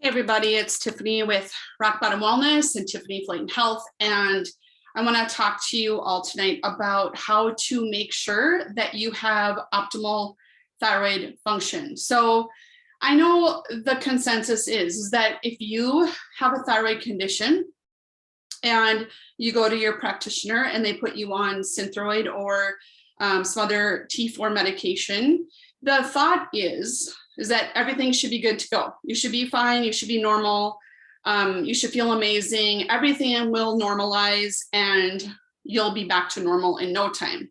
Hey everybody, it's Tiffany with Rock Bottom Wellness and Tiffany Flight Health, and I want to talk to you all tonight about how to make sure that you have optimal thyroid function. So I know the consensus is that if you have a thyroid condition and you go to your practitioner and they put you on Synthroid or some other T4 medication, the thought is that everything should be good to go. You should be fine, you should be normal, you should feel amazing, everything will normalize and you'll be back to normal in no time,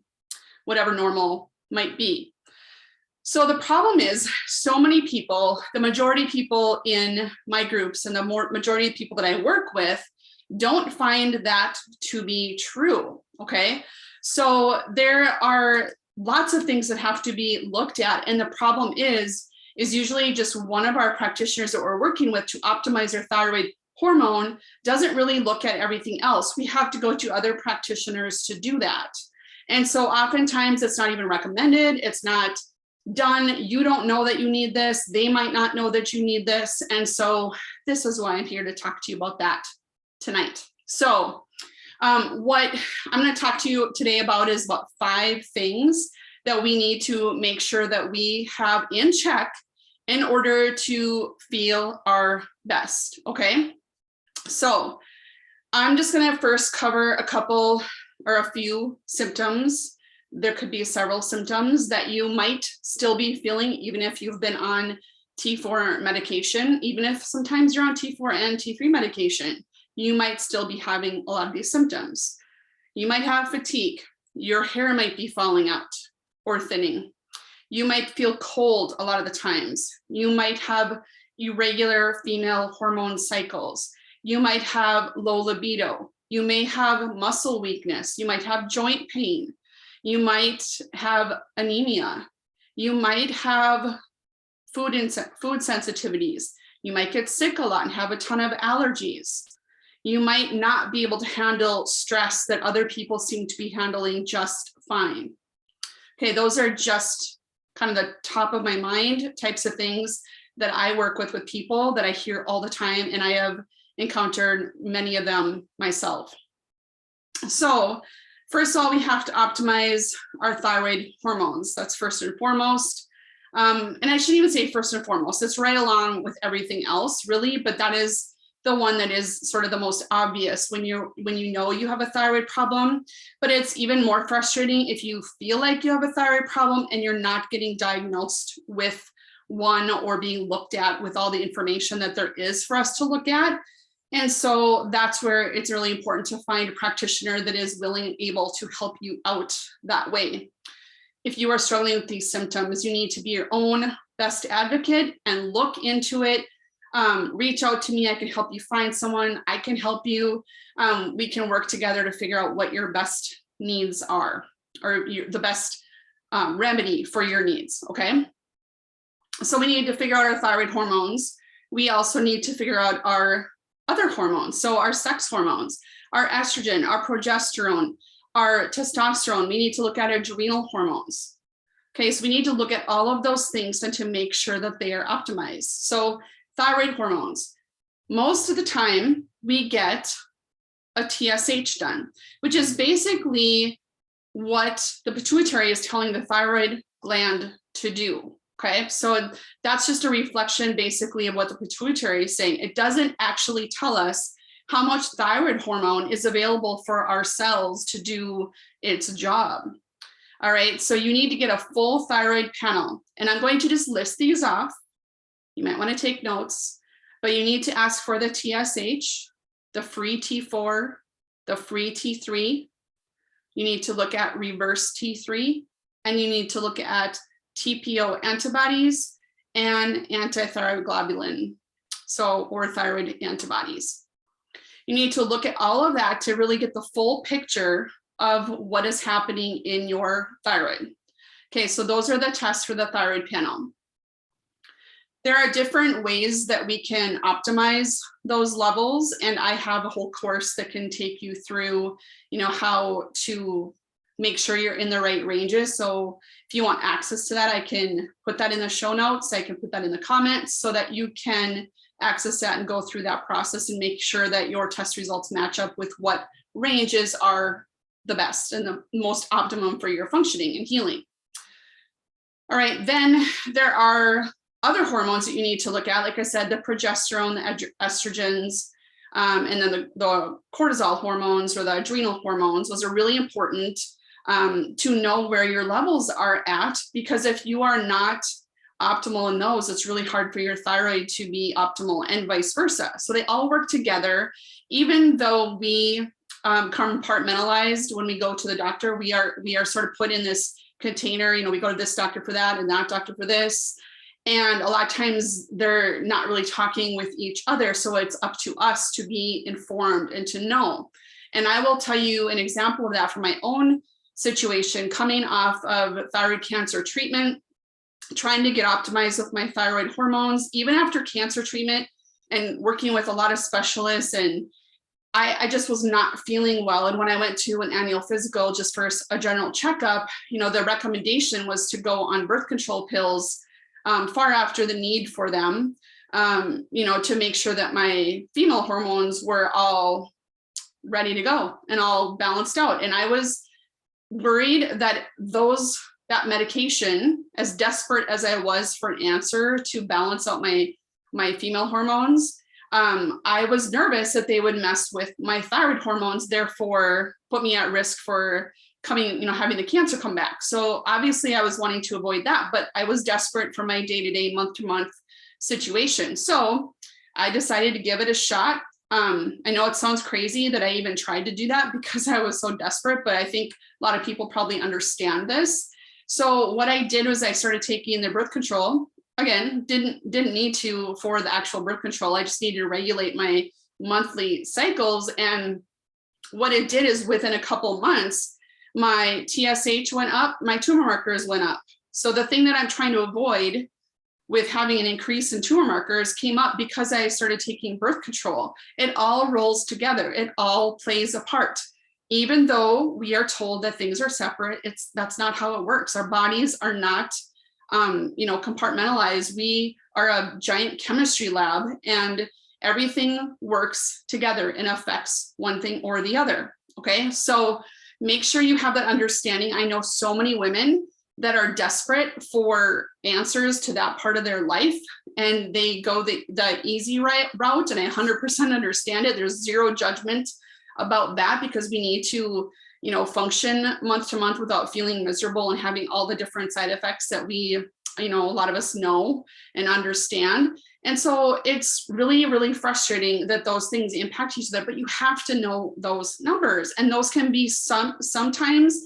whatever normal might be. So the problem is so many people, the majority of people in my groups and the majority of people that I work with don't find that to be true, okay? So there are lots of things that have to be looked at, and the problem is usually just one of our practitioners that we're working with to optimize their thyroid hormone doesn't really look at everything else. We have to go to other practitioners to do that. And so oftentimes it's not even recommended, it's not done. You don't know that you need this, they might not know that you need this. And so this is why I'm here to talk to you about that tonight. So what I'm going to talk to you today about is about 5 things that we need to make sure that we have in check in order to feel our best, okay? So I'm just gonna first cover a couple or a few symptoms. There could be several symptoms that you might still be feeling even if you've been on T4 medication, even if sometimes you're on T4 and T3 medication, you might still be having a lot of these symptoms. You might have fatigue, your hair might be falling out or thinning. You might feel cold a lot of the times. You might have irregular female hormone cycles. You might have low libido. You may have muscle weakness. You might have joint pain. You might have anemia. You might have food sensitivities. You might get sick a lot and have a ton of allergies. You might not be able to handle stress that other people seem to be handling just fine. Okay, those are just kind of the top of my mind types of things that I work with people that I hear all the time, and I have encountered many of them myself. So first of all, we have to optimize our thyroid hormones. That's first and foremost. And I shouldn't even say first and foremost, it's right along with everything else really, but that is the one that is sort of the most obvious when you know you have a thyroid problem. But it's even more frustrating if you feel like you have a thyroid problem and you're not getting diagnosed with one or being looked at with all the information that there is for us to look at. And so that's where it's really important to find a practitioner that is willing and able to help you out that way. If you are struggling with these symptoms, you need to be your own best advocate and look into it. Reach out to me. I can help you find someone. I can help you. We can work together to figure out what your best needs are, or the best remedy for your needs, okay? So we need to figure out our thyroid hormones. We also need to figure out our other hormones. So our sex hormones, our estrogen, our progesterone, our testosterone. We need to look at adrenal hormones. Okay, so we need to look at all of those things and to make sure that they are optimized. So thyroid hormones, most of the time we get a TSH done, which is basically what the pituitary is telling the thyroid gland to do. Okay, so that's just a reflection basically of what the pituitary is saying. It doesn't actually tell us how much thyroid hormone is available for our cells to do its job. All right, so you need to get a full thyroid panel, and I'm going to just list these off. You might want to take notes, but you need to ask for the TSH, the free T4, the free T3. You need to look at reverse T3, and you need to look at TPO antibodies and anti-thyroglobulin, or thyroid antibodies. You need to look at all of that to really get the full picture of what is happening in your thyroid. Okay, so those are the tests for the thyroid panel. There are different ways that we can optimize those levels, and I have a whole course that can take you through, how to make sure you're in the right ranges. So if you want access to that, I can put that in the show notes. I can put that in the comments so that you can access that and go through that process and make sure that your test results match up with what ranges are the best and the most optimum for your functioning and healing. All right, then there are other hormones that you need to look at. Like I said, the progesterone, the estrogens, and then the cortisol hormones or the adrenal hormones. Those are really important to know where your levels are at, because if you are not optimal in those, it's really hard for your thyroid to be optimal and vice versa. So they all work together. Even though we compartmentalized when we go to the doctor, we are sort of put in this container, you know, we go to this doctor for that and that doctor for this. And a lot of times they're not really talking with each other. So it's up to us to be informed and to know. And I will tell you an example of that from my own situation, coming off of thyroid cancer treatment, trying to get optimized with my thyroid hormones, even after cancer treatment and working with a lot of specialists. And I just was not feeling well. And when I went to an annual physical just for a general checkup, you know, the recommendation was to go on birth control pills far after the need for them, you know, to make sure that my female hormones were all ready to go and all balanced out. And I was worried that that medication, as desperate as I was for an answer to balance out my female hormones, I was nervous that they would mess with my thyroid hormones, therefore put me at risk for having the cancer come back. So obviously I was wanting to avoid that, but I was desperate for my day-to-day, month-to-month situation. So I decided to give it a shot. I know it sounds crazy that I even tried to do that because I was so desperate, but I think a lot of people probably understand this. So what I did was I started taking the birth control. Again, didn't need to for the actual birth control. I just needed to regulate my monthly cycles. And what it did is within a couple months, my TSH went up, my tumor markers went up. So the thing that I'm trying to avoid with having an increase in tumor markers came up because I started taking birth control. It all rolls together. It all plays a part. Even though we are told that things are separate, that's not how it works. Our bodies are not compartmentalized. We are a giant chemistry lab, and everything works together and affects one thing or the other. Okay, so make sure you have that understanding. I know so many women that are desperate for answers to that part of their life, and they go the easy route, and I 100% understand it. There's zero judgment about that, because we need to function month to month without feeling miserable and having all the different side effects that we, a lot of us know and understand. And so it's really, really frustrating that those things impact each other, but you have to know those numbers, and those can be sometimes,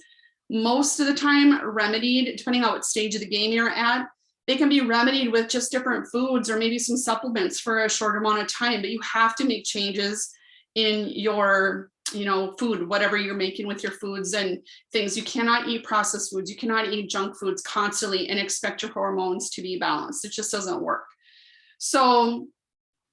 most of the time, remedied, depending on what stage of the game you're at. They can be remedied with just different foods or maybe some supplements for a short amount of time, but you have to make changes in your food, whatever you're making with your foods and things. You cannot eat processed foods. You cannot eat junk foods constantly and expect your hormones to be balanced. It just doesn't work. So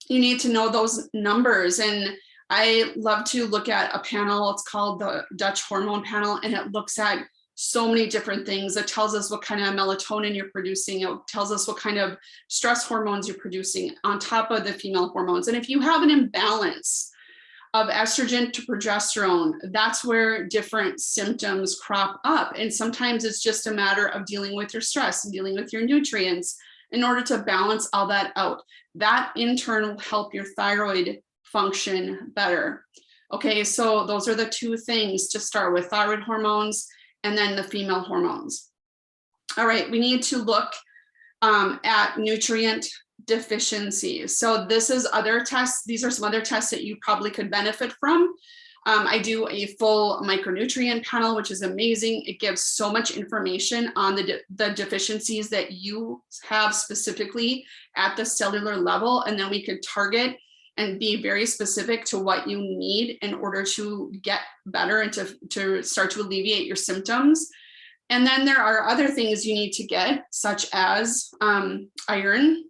you need to know those numbers. And I love to look at a panel. It's called the Dutch hormone panel, and it looks at so many different things. It tells us what kind of melatonin you're producing. It tells us what kind of stress hormones you're producing on top of the female hormones. And if you have an imbalance of estrogen to progesterone, that's where different symptoms crop up. And sometimes it's just a matter of dealing with your stress and dealing with your nutrients in order to balance all that out. That in turn will help your thyroid function better. Okay, so those are the two things to start with: thyroid hormones and then the female hormones. All right, we need to look at nutrient deficiencies. So this is other tests. These are some other tests that you probably could benefit from. I do a full micronutrient panel, which is amazing. It gives so much information on the deficiencies that you have specifically at the cellular level. And then we could target and be very specific to what you need in order to get better and to start to alleviate your symptoms. And then there are other things you need to get, such as iron.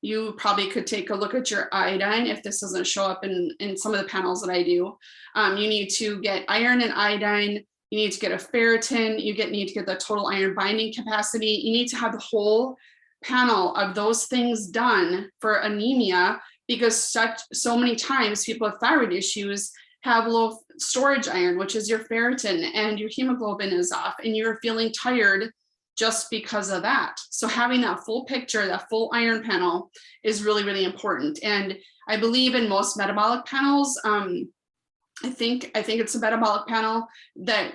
You probably could take a look at your iodine if this doesn't show up in some of the panels that I do. You need to get iron and iodine. You need to get a ferritin. You need to get the total iron binding capacity. You need to have the whole panel of those things done for anemia because so many times people with thyroid issues have low storage iron, which is your ferritin, and your hemoglobin is off, and you're feeling tired just because of that. So having that full picture, that full iron panel is really, really important. And I believe in most metabolic panels, I think it's a metabolic panel that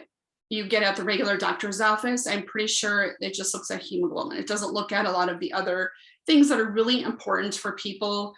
you get at the regular doctor's office. I'm pretty sure it just looks at hemoglobin. It doesn't look at a lot of the other things that are really important for people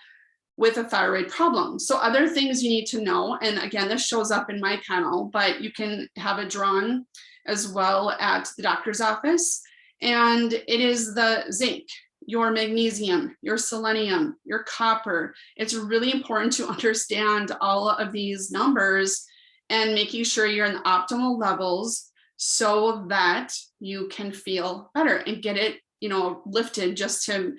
with a thyroid problem. So other things you need to know, and again, this shows up in my panel, but you can have it drawn as well at the doctor's office. And it is the zinc, your magnesium, your selenium, your copper. It's really important to understand all of these numbers and making sure you're in the optimal levels so that you can feel better and get it, lifted just to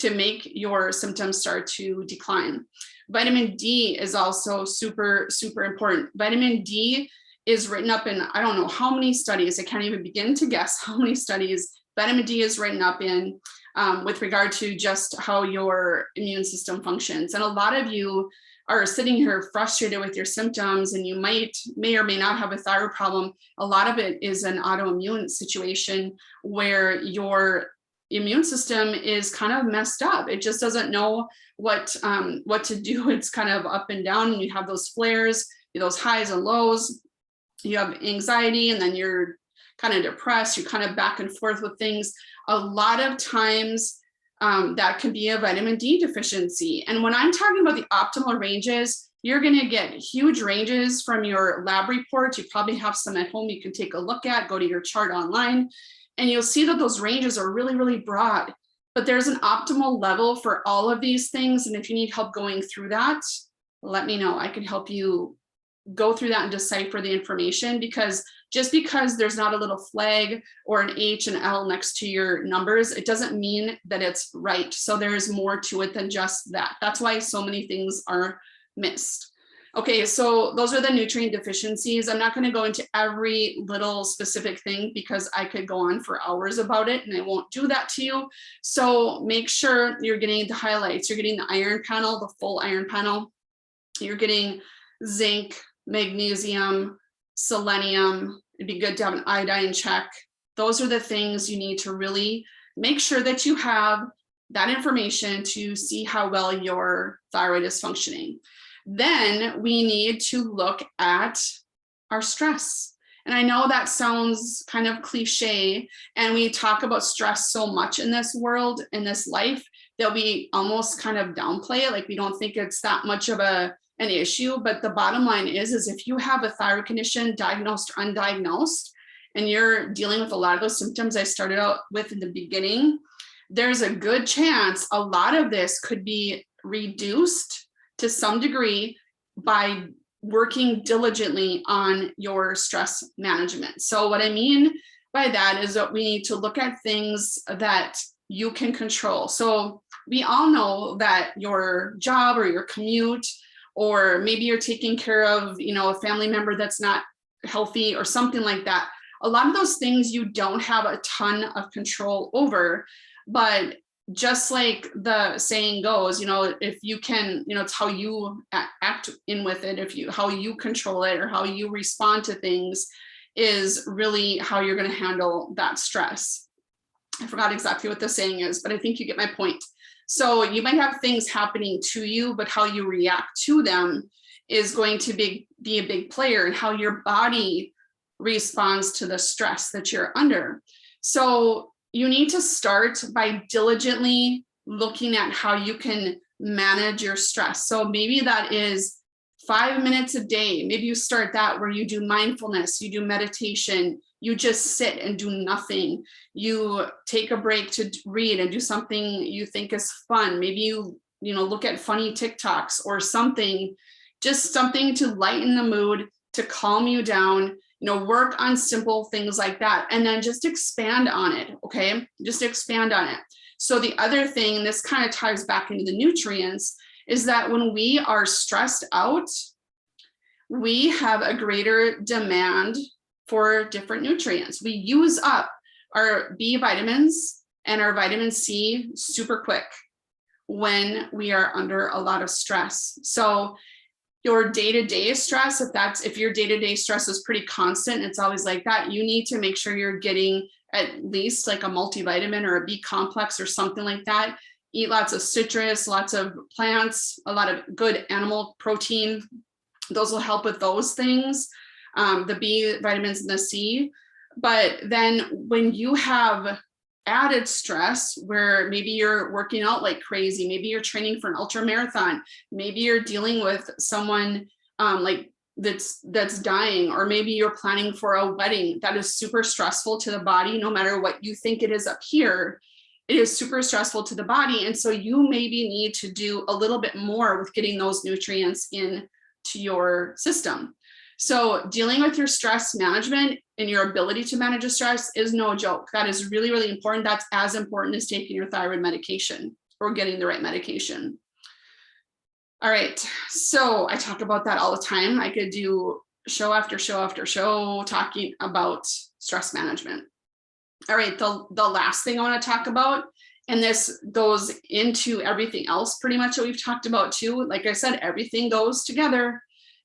make your symptoms start to decline. Vitamin D is also super, super important. Vitamin D is written up in, I don't know how many studies, I can't even begin to guess how many studies vitamin D is written up in with regard to just how your immune system functions. And a lot of you are sitting here frustrated with your symptoms, and you may or may not have a thyroid problem. A lot of it is an autoimmune situation where your immune system is kind of messed up. It just doesn't know what to do. It's kind of up and down, and you have those flares, those highs and lows. You have anxiety, and then you're kind of depressed. You're kind of back and forth with things. A lot of times that could be a vitamin D deficiency. And when I'm talking about the optimal ranges, you're going to get huge ranges from your lab report. You probably have some at home you can take a look at, go to your chart online, and you'll see that those ranges are really, really broad. But there's an optimal level for all of these things. And if you need help going through that, let me know. I can help you go through that and decipher the information, because just because there's not a little flag or an H and L next to your numbers, it doesn't mean that it's right. So there's more to it than just that. That's why so many things are missed. Okay, so those are the nutrient deficiencies. I'm not going to go into every little specific thing because I could go on for hours about it, and I won't do that to you. So make sure you're getting the highlights. You're getting the iron panel, the full iron panel. You're getting zinc, magnesium, selenium. It'd be good to have an iodine check. Those are the things you need to really make sure that you have that information to see how well your thyroid is functioning. Then we need to look at our stress. And I know that sounds kind of cliche, and we talk about stress so much in this world, in this life, that we almost kind of downplay it. Like we don't think it's that much of an issue. But the bottom line is if you have a thyroid condition, diagnosed or undiagnosed, and you're dealing with a lot of those symptoms I started out with in the beginning, there's a good chance a lot of this could be reduced to some degree by working diligently on your stress management. So what I mean by that is that we need to look at things that you can control. So we all know that your job or your commute, or maybe you're taking care of, a family member that's not healthy or something like that. A lot of those things you don't have a ton of control over, but just like the saying goes, if you can, it's how you act in with it, how you control it or how you respond to things is really how you're going to handle that stress. I forgot exactly what the saying is, but I think you get my point. So you might have things happening to you, but how you react to them is going to be a big player in how your body responds to the stress that you're under. So you need to start by diligently looking at how you can manage your stress. So maybe that is 5 minutes a day. Maybe you start that where you do mindfulness, you do meditation, you just sit and do nothing. You take a break to read and do something you think is fun. Maybe you look at funny TikToks or something, just something to lighten the mood, to calm you down. Work on simple things like that, and then just expand on it. Okay, just expand on it. So the other thing, and this kind of ties back into the nutrients, is that when we are stressed out, we have a greater demand for different nutrients. We use up our B vitamins and our vitamin C super quick. when we are under a lot of stress. So your day-to-day stress, if your day-to-day stress is pretty constant, it's always like that, you need to make sure you're getting at least like a multivitamin or a B complex or something like that. Eat lots of citrus, lots of plants, a lot of good animal protein. Those will help with those things, the B vitamins and the C. But then when you have added stress where maybe you're working out like crazy, maybe you're training for an ultra marathon, maybe you're dealing with someone like that's dying, or maybe you're planning for a wedding that is super stressful to the body. No matter what you think it is up here, it is super stressful to the body. And so you maybe need to do a little bit more with getting those nutrients in to your system. So dealing with your stress management and your ability to manage a stress is no joke. That is really, really important. That's as important as taking your thyroid medication or getting the right medication. All right, so I talk about that all the time. I could do show after show after show talking about stress management. All right, the last thing I want to talk about, and this goes into everything else pretty much that we've talked about too. Like I said, everything goes together.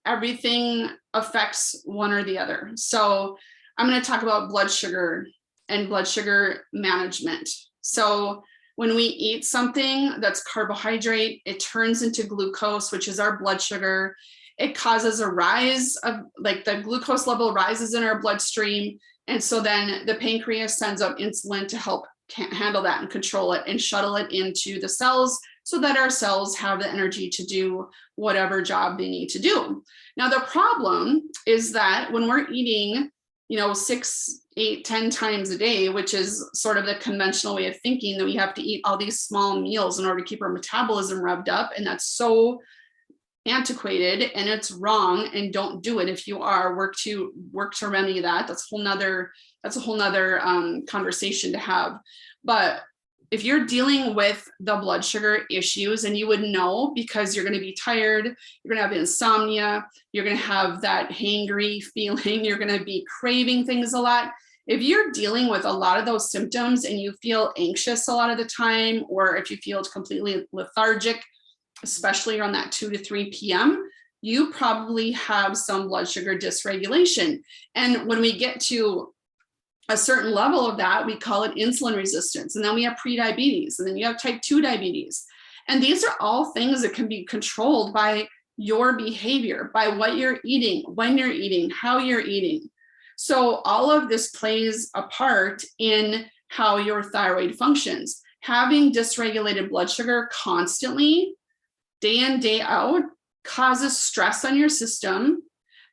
Everything affects one or the other. So I'm going to talk about blood sugar and blood sugar management. So when we eat something that's carbohydrate, it turns into glucose, which is our blood sugar. It causes a rise of, like, the glucose level rises in our bloodstream. And so then the pancreas sends out insulin to help handle that and control it and shuttle it into the cells so that our cells have the energy to do whatever job they need to do. Now, the problem is that when we're eating, 6, 8, 10 times a day, which is sort of the conventional way of thinking, that we have to eat all these small meals in order to keep our metabolism revved up. And that's so antiquated and it's wrong, and don't do it. If you are, work to remedy that. That's a whole nother conversation to have. But if you're dealing with the blood sugar issues, and you would know because you're going to be tired, you're going to have insomnia, you're going to have that hangry feeling, you're going to be craving things a lot. If you're dealing with a lot of those symptoms and you feel anxious a lot of the time, or if you feel completely lethargic, especially around that 2 to 3 p.m., you probably have some blood sugar dysregulation. And when we get to a certain level of that, we call it insulin resistance. And then we have prediabetes, and then you have type 2 diabetes. And these are all things that can be controlled by your behavior, by what you're eating, when you're eating, how you're eating. So all of this plays a part in how your thyroid functions. Having dysregulated blood sugar constantly, day in, day out, causes stress on your system.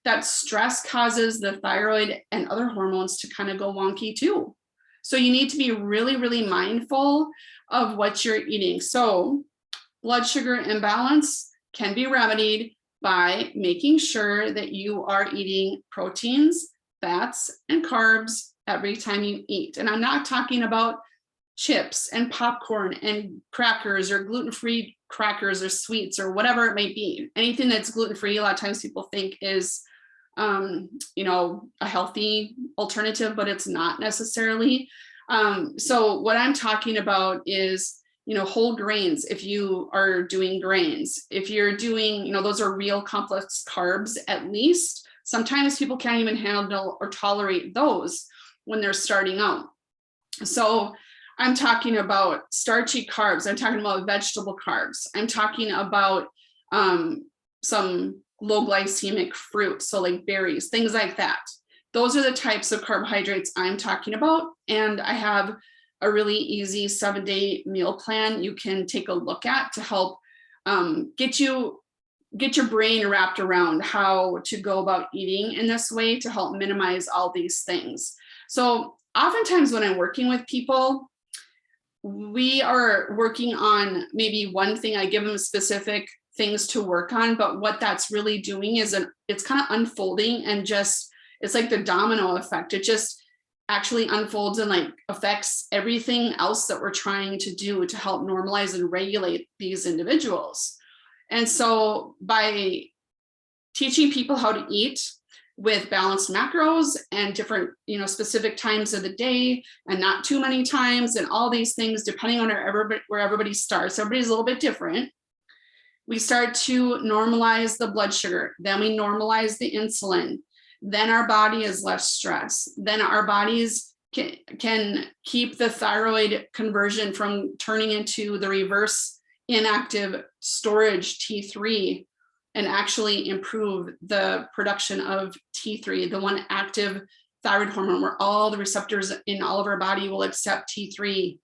That stress causes the thyroid and other hormones to kind of go wonky too. So you need to be really, really mindful of what you're eating. So blood sugar imbalance can be remedied by making sure that you are eating proteins, fats, and carbs every time you eat. And I'm not talking about chips and popcorn and crackers or gluten-free crackers or sweets or whatever it may be. Anything that's gluten-free, a lot of times people think is a healthy alternative, but it's not necessarily. So what I'm talking about is, whole grains. If you are doing grains, if you're doing, those are real complex carbs, at least. Sometimes people can't even handle or tolerate those when they're starting out. So I'm talking about starchy carbs. I'm talking about vegetable carbs. I'm talking about some low glycemic fruit, so like berries, things like that. Those are the types of carbohydrates I'm talking about. And I have a really easy 7-day meal plan you can take a look at to help get your brain wrapped around how to go about eating in this way to help minimize all these things. So oftentimes when I'm working with people, we are working on maybe one thing. I give them specific things to work on, but what that's really doing is it's kind of unfolding, and just, it's like the domino effect. It just actually unfolds and like affects everything else that we're trying to do to help normalize and regulate these individuals. And so by teaching people how to eat, with balanced macros and different, specific times of the day and not too many times and all these things, depending on where everybody starts. Everybody's a little bit different. We start to normalize the blood sugar. Then we normalize the insulin. Then our body is less stressed. Then our bodies can keep the thyroid conversion from turning into the reverse inactive storage T3 and actually improve the production of T3, the one active thyroid hormone where all the receptors in all of our body will accept T3.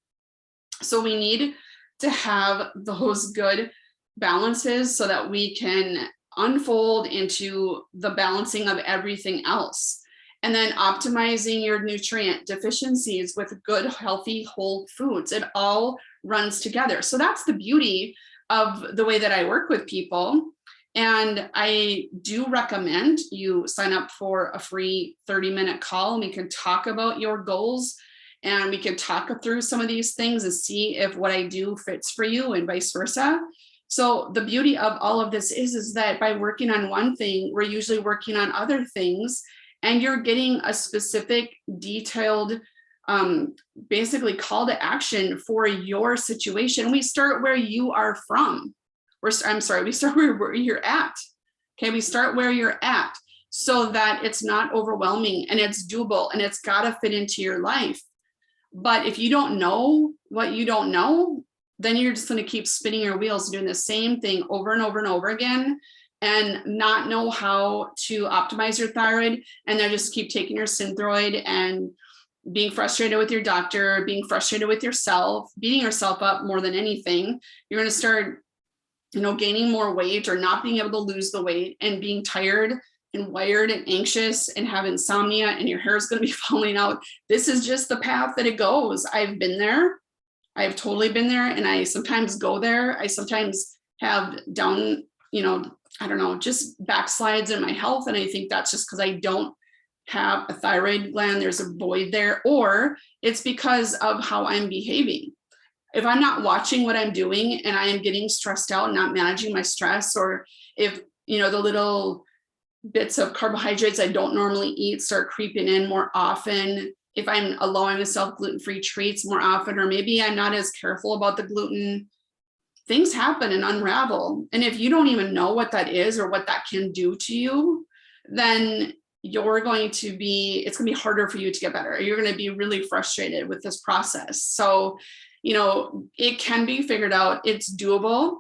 So we need to have those good balances so that we can unfold into the balancing of everything else. And then optimizing your nutrient deficiencies with good, healthy, whole foods. It all runs together. So that's the beauty of the way that I work with people. And I do recommend you sign up for a free 30-minute call and we can talk about your goals and we can talk through some of these things and see if what I do fits for you and vice versa. So the beauty of all of this is that by working on one thing, we're usually working on other things and you're getting a specific detailed basically call to action for your situation. We start where you are from. We start where you're at. Okay, we start where you're at so that it's not overwhelming and it's doable and it's got to fit into your life. But if you don't know what you don't know, then you're just going to keep spinning your wheels doing the same thing over and over and over again and not know how to optimize your thyroid. And then just keep taking your Synthroid and being frustrated with your doctor, being frustrated with yourself, beating yourself up more than anything. You're going to start gaining more weight or not being able to lose the weight and being tired and wired and anxious and have insomnia and your hair is going to be falling out. This is just the path that it goes. I've been there. I've totally been there. And I sometimes go there. I sometimes have down, just backslides in my health. And I think that's just because I don't have a thyroid gland. There's a void there, or it's because of how I'm behaving. If I'm not watching what I'm doing and I am getting stressed out, not managing my stress, or if, the little bits of carbohydrates I don't normally eat start creeping in more often, if I'm allowing myself gluten-free treats more often, or maybe I'm not as careful about the gluten, things happen and unravel. And if you don't even know what that is or what that can do to you, then it's going to be harder for you to get better. You're going to be really frustrated with this process. So, it can be figured out. It's doable.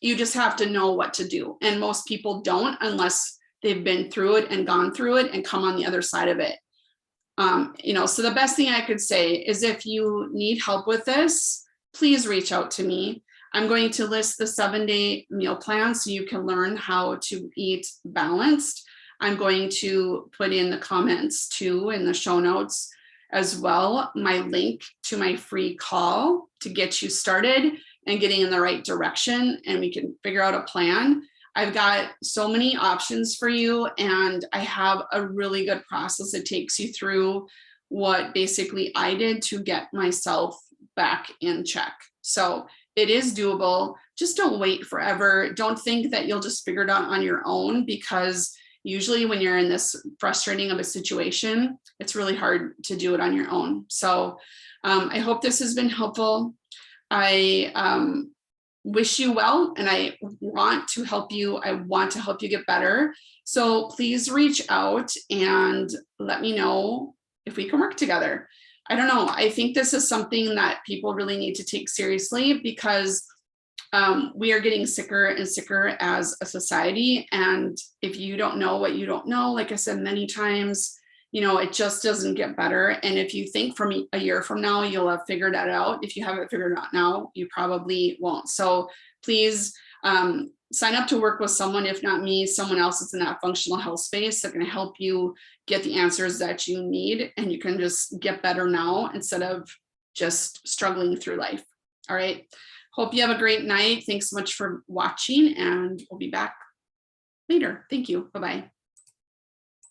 You just have to know what to do. And most people don't unless they've been through it and gone through it and come on the other side of it. So the best thing I could say is if you need help with this, please reach out to me. I'm going to list the 7-day meal plan so you can learn how to eat balanced. I'm going to put in the comments too, in the show notes as well, my link to my free call to get you started and getting in the right direction, and we can figure out a plan. I've got so many options for you, and I have a really good process that takes you through what basically I did to get myself back in check. So it is doable. Just don't wait forever. Don't think that you'll just figure it out on your own, because usually when you're in this frustrating of a situation, it's really hard to do it on your own. So I hope this has been helpful. I wish you well, and I want to help you. I want to help you get better. So please reach out and let me know if we can work together. I don't know. I think this is something that people really need to take seriously, because we are getting sicker and sicker as a society. And if you don't know what you don't know, like I said many times, it just doesn't get better. And if you think from a year from now, you'll have figured that out. If you haven't figured it out now, you probably won't. So please sign up to work with someone, if not me, someone else that's in that functional health space that can help you get the answers that you need. And you can just get better now instead of just struggling through life. All right. Hope you have a great night. Thanks so much for watching, and we'll be back later. Thank you. Bye-bye.